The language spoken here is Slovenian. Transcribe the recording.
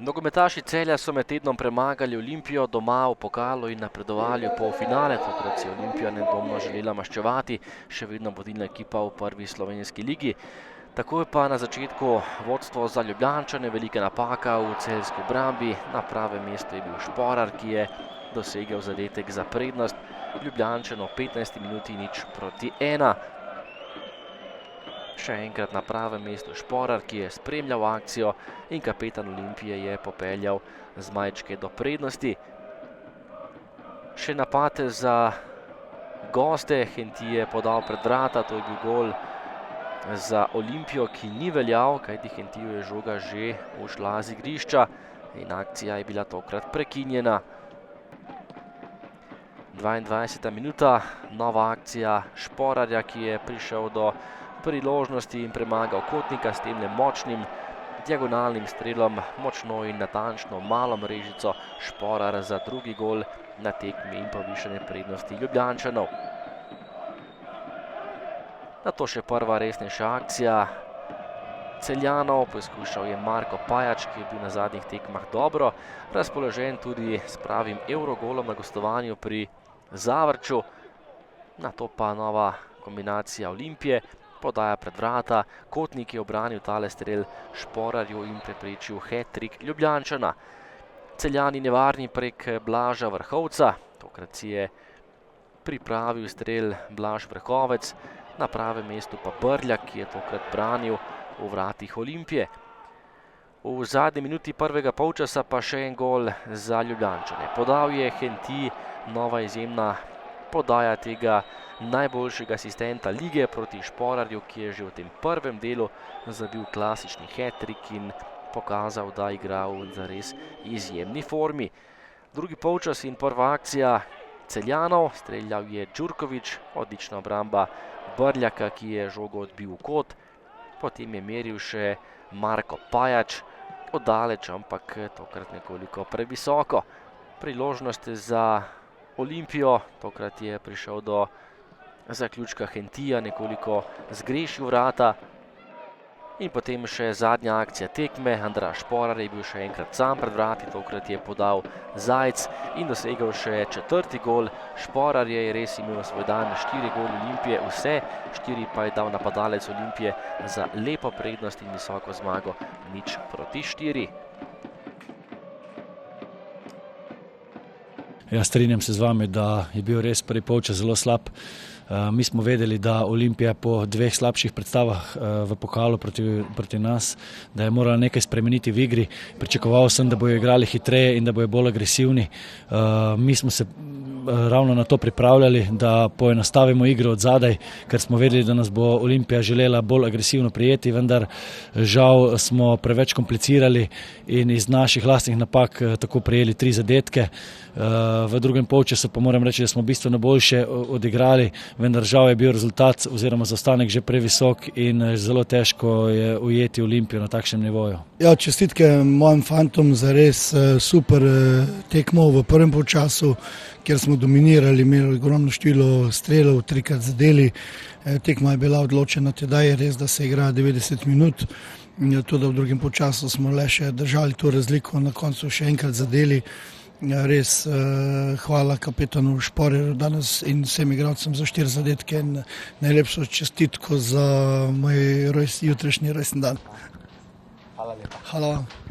Nogometaši Celja so med tednom premagali Olimpijo doma v pokalu in napredovali v polfinale. Tokrat si je Olimpija nedvomno želela maščevati, še vedno vodilna ekipa v prvi slovenski ligi. Takoj pa na začetku vodstvo za Ljubljančane, velika napaka v celjski obrambi. Na pravem mestu je bil Šporar, ki je dosegel zadetek za prednost. Ljubljančano v 15 minuti 0:1. Še enkrat na pravem mestu Šporar, ki je spremljal akcijo in kapetan Olimpije je popeljal zmajčke do prednosti. Še napad za goste, Henty je podal pred vrata, to je bil gol za Olimpijo, ki ni veljal, kajti Hentyju je žoga že ušla z igrišča in akcija je bila tokrat prekinjena. 22. minuta, nova akcija Šporarja, ki je prišel do priložnosti in premagal Kotnika s tem močnim diagonalnim strelom, močno in natančno malo mrežico Šporar za drugi gol na tekmi in povišane prednosti Ljubljančanov. Nato še prva resnejša akcija Celjanov, poskušal je Marko Pajač, ki je bil na zadnjih tekmah dobro razpoložen tudi s pravim evrogolom na gostovanju pri Zavrču. Nato pa nova kombinacija Olimpije, podaja pred vrata, Kotnik je obranil tale strel Šporarju in preprečil hat-trick Ljubljančana. Celjani nevarni prek Blaža Vrhovca, tokrat si je pripravil strel Blaž Vrhovec, na pravem mestu pa Brljak, ki je tokrat branil v vratih Olimpije. V zadnji minuti prvega polčasa pa še en gol za Ljubljančane. Podal je Henty, nova izjemna podaja tega najboljšega asistenta lige proti Šporarju, ki je že v tem prvem delu zabil klasični hat-trick in pokazal, da igra v zares izjemni formi. Drugi polčas in prva akcija Celjanov, streljal je Đurković, odlična obramba Brljaka, ki je žogo odbil v kot. Potem je meril še Marko Pajač, oddaleč, ampak tokrat nekoliko previsoko. Priložnost za Olimpijo, tokrat je prišel do zaključka Hentyja, nekoliko zgrešil vrata. In potem še zadnja akcija tekme, Andraž Šporar je bil še enkrat sam pred vrati, tokrat je podal Zajc in dosegel še četrti gol. Šporar je res imel svoj dan, 4 goli Olimpije, vse 4 pa je dal napadalec Olimpije za lepo prednost in visoko zmago 0:4. Ja, strinjam se z vami, da je bil res prvi polčas zelo slab. Mi smo vedeli, da Olimpija po dveh slabših predstavah v pokalu proti nas, da je morala nekaj spremeniti v igri. Pričakoval sem, da bojo igrali hitreje in da bojo bolj agresivni. Mi smo se ravno na to pripravljali, da poenostavimo igro od zadaj, ker smo vedeli, da nas bo Olimpija želela bolj agresivno prijeti, vendar žal smo preveč komplicirali in iz naših lastnih napak tako prejeli 3 zadetke. V drugem polčasu pa moram reči, da smo bistveno boljše odigrali, vendar žal je bil rezultat oziroma zaostanek že previsok in zelo težko je ujeti Olimpijo na takšnem nivoju. Ja, čestitke mojim fantom za res super tekmo v prvem polčasu, kjer smo dominirali, imeli ogromno število strelov, 3-krat zadeli. Tekma je bila odločena tedaj, je res, da se igra 90 minut. Tudi v drugem polčasu smo le še držali to razliko, na koncu še enkrat zadeli. Res hvala kapetanu Šporarju danes in vsem igralcem za 4 zadetke in najlepšo čestitko za moj jutrišnji rojstni dan. Hvala lepa. Hvala vam.